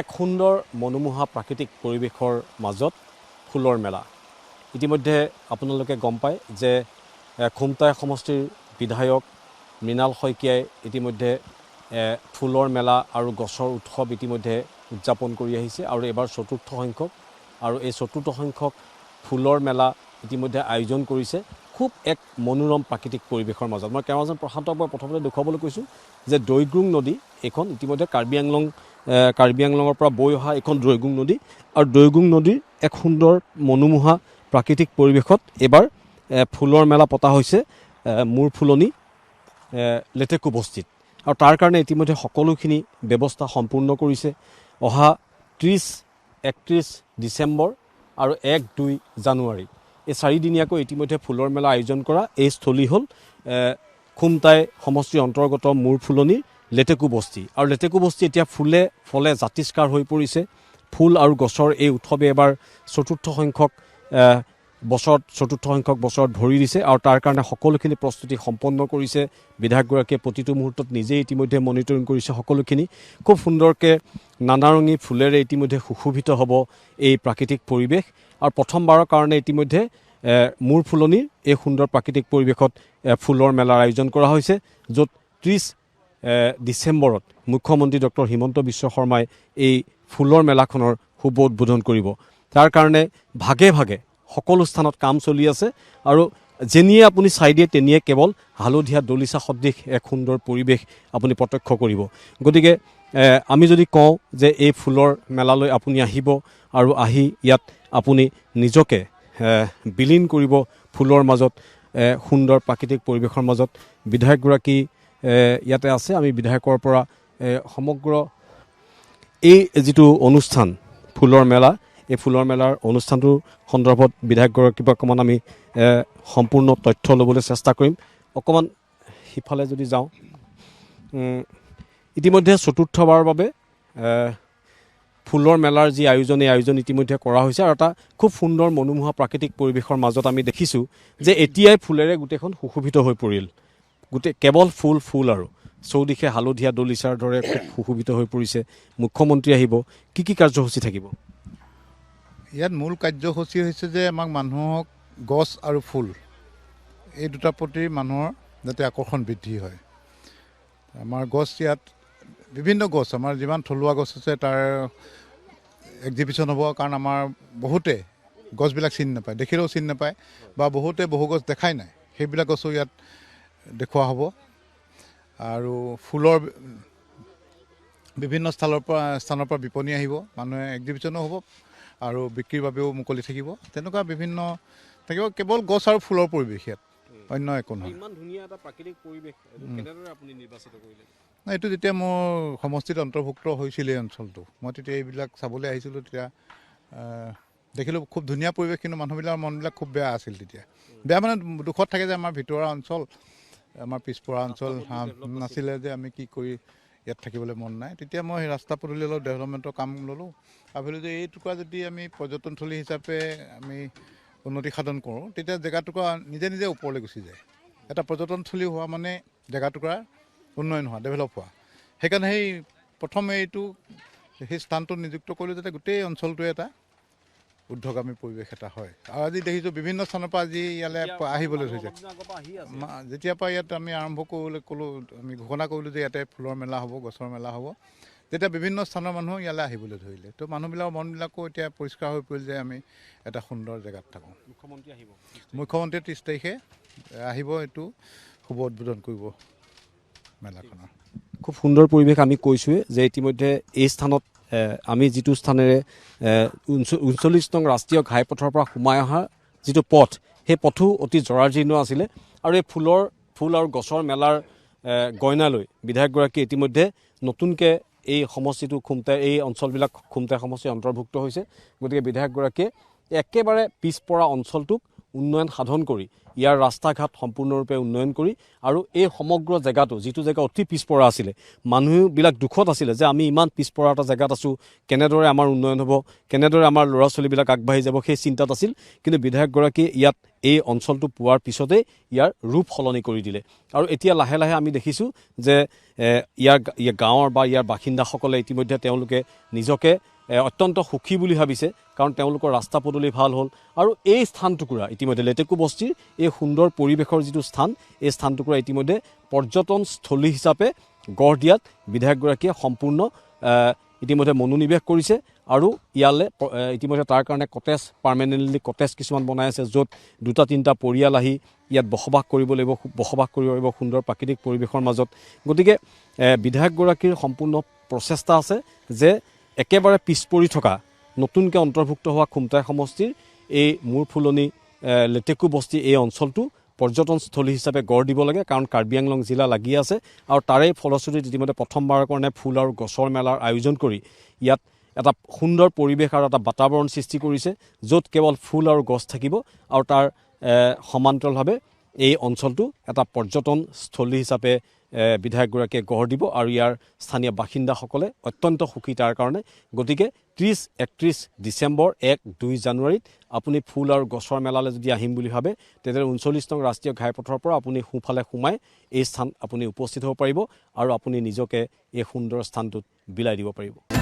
এক সুন্দৰ মনোমোহা প্ৰাকৃতিক পৰিৱেশৰ মাজত ফুলৰ মেলা। ইতিমধ্যে আপোনালোকে গম পায় যে খুমটাই সমষ্টিৰ বিধায়ক মৃণাল শইকীয়াই ইতিমধ্যে ফুলৰ মেলা আৰু গছৰ উৎসৱ ইতিমধ্যে উদযাপন কৰি আহিছে আৰু এবাৰ চতুৰ্থ সংখ্যক আৰু এই চতুৰ্থ সংখ্যক ফুলৰ মেলা ইতিমধ্যে আয়োজন কৰিছে খুব এক মনোৰম প্ৰাকৃতিক পৰিৱেশৰ মাজত। মই কেৰাজন প্ৰশান্তক মই প্ৰথমতে দেখুৱাবলৈ কৈছোঁ যে দৈগুং নদী এইখন ইতিমধ্যে কাৰ্বি আংলঙৰ পৰা বৈ অহা এইখন দৈগুং নদী আৰু দৈগুং নদীৰ এক সুন্দৰ মনোমোহা প্ৰাকৃতিক পৰিৱেশত এইবাৰ ফুলৰ মেলা পতা হৈছে মূৰ ফুলনি লেটেকু বস্তিত আৰু তাৰ কাৰণে ইতিমধ্যে সকলোখিনি ব্যৱস্থা সম্পূৰ্ণ কৰিছে। অহা 30-31 ডিচেম্বৰ আৰু 1-2 জানুৱাৰী এই 4 দিনীয়াকৈ ইতিমধ্যে ফুলৰ মেলা আয়োজন কৰা এই স্থলী হ'ল খুমটাই সমষ্টিৰ অন্তৰ্গত মূৰ ফুলনিৰ লেটেকু বস্তি আৰু লেটেকু বস্তি এতিয়া ফুলে ফলে জাতিষ্কাৰ হৈ পৰিছে। ফুল আৰু গছৰ এই উৎসৱে এবাৰ চতুৰ্থ সংখ্যক বছৰত ভৰি দিছে আৰু তাৰ কাৰণে সকলোখিনি প্ৰস্তুতি সম্পন্ন কৰিছে। বিধায়কগৰাকীয়ে প্ৰতিটো মুহূৰ্তত নিজেই ইতিমধ্যে মনিটৰিং কৰিছে সকলোখিনি। খুব সুন্দৰকৈ নানাৰঙী ফুলেৰে ইতিমধ্যে সুশোভিত হ'ব এই প্ৰাকৃতিক পৰিৱেশ আৰু প্ৰথমবাৰৰ কাৰণে ইতিমধ্যে মূৰ ফুলনিৰ এই সুন্দৰ প্ৰাকৃতিক পৰিৱেশত ফুলৰ মেলাৰ আয়োজন কৰা হৈছে, য'ত 30 ডিচেম্বৰত মুখ্যমন্ত্ৰী ডক্টৰ হিমন্ত বিশ্ব শৰ্মাই এই ফুলৰ মেলাখনৰ শুভ উদ্বোধন কৰিব। তাৰ কাৰণে ভাগে ভাগে সকলো স্থানত কাম চলি আছে আৰু যেনিয়ে আপুনি চাই দিয়ে তেনিয়ে কেৱল হালধীয়া দলিচা সদৃশ এক সুন্দৰ পৰিৱেশ আপুনি প্ৰত্যক্ষ কৰিব। গতিকে আমি যদি কওঁ যে এই ফুলৰ মেলালৈ আপুনি আহিব আৰু আহি ইয়াত আপুনি নিজকে বিলীন কৰিব ফুলৰ মাজত, সুন্দৰ প্ৰাকৃতিক পৰিৱেশৰ মাজত। বিধায়কগৰাকী ইয়াতে আছে। আমি বিধায়কৰ পৰা সমগ্ৰ এই যিটো অনুষ্ঠান ফুলৰ মেলা, এই ফুলৰ মেলাৰ অনুষ্ঠানটোৰ সন্দৰ্ভত বিধায়কগৰাকীৰ পৰা অকণমান আমি সম্পূৰ্ণ তথ্য ল'বলৈ চেষ্টা কৰিম। অকণমান সিফালে যদি যাওঁ, ইতিমধ্যে চতুৰ্থবাৰৰ বাবে ফুলৰ মেলাৰ যি আয়োজন, এই আয়োজন ইতিমধ্যে কৰা হৈছে আৰু এটা খুব সুন্দৰ মনোমোহা প্ৰাকৃতিক পৰিৱেশৰ মাজত আমি দেখিছোঁ যে এতিয়াই ফুলেৰে গোটেইখন সুশোভিত হৈ পৰিল। কেৱল ফুল আৰু চৌদিশে হালধীয়া দলিচাৰ দৰে খুব সুশোভিত হৈ পৰিছে। মুখ্যমন্ত্ৰী আহিব, কি কাৰ্যসূচী থাকিব? ইয়াত মূল কাৰ্যসূচী হৈছে যে আমাক মানুহক গছ আৰু ফুল এই দুটাৰ প্ৰতি মানুহৰ যাতে আকৰ্ষণ বৃদ্ধি হয়। আমাৰ গছ ইয়াত বিভিন্ন গছ, আমাৰ যিমান থলুৱা গছ আছে তাৰ এক্সিবিশ্যন হ'ব, কাৰণ আমাৰ বহুতে গছবিলাক চিনি নাপায়, দেখিলেও চিনি নাপায় বা বহুতে বহু গছ দেখাই নাই, সেইবিলাক গছো ইয়াত দেখুওৱা হ'ব। আৰু ফুলৰ বিভিন্ন স্থানৰ পৰা বিপণী আহিব, মানুহে এক্সিবিশ্যনো হ'ব আৰু বিক্ৰীৰ বাবেও মুকলি থাকিব। তেনেকুৱা বিভিন্ন থাকিব, কেৱল গছ আৰু ফুলৰ পৰিৱেশ ইয়াত, অন্য একো নহয়। ইমান ধুনীয়া এটা প্ৰাকৃতিক পৰিৱেশ কেনেদৰে আপুনি নিৰ্বাচিত কৰিলে? এইটো যেতিয়া মোৰ সমষ্টিত অন্তৰ্ভুক্ত হৈছিল এই অঞ্চলটো, মই তেতিয়া এইবিলাক চাবলৈ আহিছিলোঁ। তেতিয়া দেখিলোঁ খুব ধুনীয়া পৰিৱেশ, কিন্তু মানুহবিলাকৰ মনবিলাক খুব বেয়া আছিল তেতিয়া। বেয়া মানে দুখত থাকে যে আমাৰ ভিতৰুৱা অঞ্চল, আমাৰ পিছপৰা অঞ্চল নাছিলে, যে আমি কি কৰি ইয়াত থাকিবলৈ মন নাই। তেতিয়া মই সেই ৰাস্তা পদূলি অলপ ডেভেলপমেণ্টৰ কাম ল'লোঁ, ভাবিলোঁ যে এই টুকুৰা যদি আমি পৰ্যটনথলী হিচাপে আমি উন্নতি সাধন কৰোঁ, তেতিয়া জেগা টুকুৰা নিজে নিজে ওপৰলৈ গুচি যায়। এটা পৰ্যটনথলী হোৱা মানে জেগা টুকুৰা উন্নয়ন হোৱা, ডেভেলপ হোৱা। সেইকাৰণে প্ৰথম সেই স্থানটোত নিযুক্ত কৰিলোঁ যাতে গোটেই অঞ্চলটোৱে এটা ঊৰ্ধ্বগামী পৰিৱেশ এটা হয়। আৰু আজি দেখিছোঁ বিভিন্ন স্থানৰ পৰা আজি ইয়ালৈ আহিবলৈ ধৰিছে। যেতিয়াৰ পৰা ইয়াত আমি আৰম্ভ আমি ঘোষণা কৰিলোঁ যে ইয়াতে ফুলৰ মেলা হ'ব, গছৰ মেলা হ'ব, তেতিয়া বিভিন্ন স্থানৰ মানুহ ইয়ালৈ আহিবলৈ ধৰিলে। তো মানুহবিলাকৰ মনবিলাকো এতিয়া পৰিষ্কাৰ হৈ পৰিল যে আমি এটা সুন্দৰ জেগাত থাকোঁ। মুখ্যমন্ত্ৰী 30 তাৰিখে আহিব, এইটো শুভ উদ্বোধন কৰিব মেলাখনৰ। খুব সুন্দৰ পৰিৱেশ। আমি কৈছোঁৱে যে ইতিমধ্যে এই স্থানত আমি যিটো স্থানেৰে 39 নং ৰাষ্ট্ৰীয় ঘাইপথৰ পৰা সোমাই অহা যিটো পথ, সেই পথো অতি জৰাজীৰ্ণ আছিলে আৰু এই ফুল আৰু গছৰ মেলাৰ গইনালৈ বিধায়কগৰাকী ইতিমধ্যে নতুনকৈ এই সমষ্টিটো এই অঞ্চলবিলাক খুমটাই সমষ্টিৰ অন্তৰ্ভুক্ত হৈছে। গতিকে বিধায়কগৰাকীয়ে একেবাৰে পিছপৰা অঞ্চলটোক উন্নয়ন সাধন কৰি, ইয়াৰ ৰাস্তা ঘাট সম্পূৰ্ণৰূপে উন্নয়ন কৰি আৰু এই সমগ্ৰ জেগাটো, যিটো জেগা অতি পিছপৰা আছিলে, মানুহবিলাক দুখত আছিলে যে আমি ইমান পিছপৰা এটা জেগাত আছোঁ, কেনেদৰে আমাৰ উন্নয়ন হ'ব, কেনেদৰে আমাৰ ল'ৰা ছোৱালীবিলাক আগবাঢ়ি যাব, সেই চিন্তাত আছিল। কিন্তু বিধায়কগৰাকীয়ে ইয়াত এই অঞ্চলটো পোৱাৰ পিছতে ইয়াৰ ৰূপ সলনি কৰি দিলে আৰু এতিয়া লাহে লাহে আমি দেখিছোঁ যে ইয়াৰ গাঁৱৰ বা ইয়াৰ বাসিন্দাসকলে ইতিমধ্যে তেওঁলোকে নিজকে অত্যন্ত সুখী বুলি ভাবিছে কাৰণ তেওঁলোকৰ ৰাস্তা পদূলি ভাল হ'ল আৰু এই স্থানটুকুৰা ইতিমধ্যে লেটেকু বস্তিৰ এই সুন্দৰ পৰিৱেশৰ যিটো স্থান এই স্থানটুকুৰা ইতিমধ্যে পৰ্যটনস্থলী হিচাপে গঢ় দিয়াত বিধায়কগৰাকীয়ে সম্পূৰ্ণ ইতিমধ্যে মনোনিৱেশ কৰিছে আৰু ইয়ালৈ ইতিমধ্যে তাৰ কাৰণে কটেজ পাৰ্মানেণ্টলি কটেজ কিছুমান বনাই আছে য'ত 2-3টা পৰিয়াল আহি ইয়াত বসবাস কৰিব পাৰিব সুন্দৰ প্ৰাকৃতিক পৰিৱেশৰ মাজত গতিকে বিধায়কগৰাকীৰ সম্পূৰ্ণ প্ৰচেষ্টা আছে যে একেবাৰে পিছ পৰি থকা নতুনকৈ অন্তৰ্ভুক্ত হোৱা খুমটাই সমষ্টিৰ এই মূৰ ফুলনি লেটেকু বস্তি এই অঞ্চলটো পৰ্যটনস্থলী হিচাপে গঢ় দিব লাগে কাৰণ কাৰ্বি আংলং জিলা লাগি আছে আৰু তাৰে ফলশ্ৰুতিত ইতিমধ্যে প্ৰথমবাৰৰ কাৰণে ফুল আৰু গছৰ মেলাৰ আয়োজন কৰি ইয়াত এটা সুন্দৰ পৰিৱেশ আৰু এটা বাতাবৰণ সৃষ্টি কৰিছে য'ত কেৱল ফুল আৰু গছ থাকিব আৰু তাৰ সমান্তৰালভাৱে এই অঞ্চলটো এটা পৰ্যটনস্থলী হিচাপে বিধায়কগৰাকীয়ে গঢ় দিব আৰু ইয়াৰ স্থানীয় বাসিন্দাসকলে অত্যন্ত সুখী তাৰ কাৰণে গতিকে 30-31 ডিচেম্বৰ 1-2 জানুৱাৰীত আপুনি ফুল আৰু গছৰ মেলালৈ যদি আহিম বুলি ভাবে তেতিয়া 39 নং ৰাষ্ট্ৰীয় ঘাইপথৰ পৰা আপুনি সোঁফালে সোমাই এই স্থান আপুনি উপস্থিত হ'ব পাৰিব আৰু আপুনি নিজকে এই সুন্দৰ স্থানটোত বিলাই দিব পাৰিব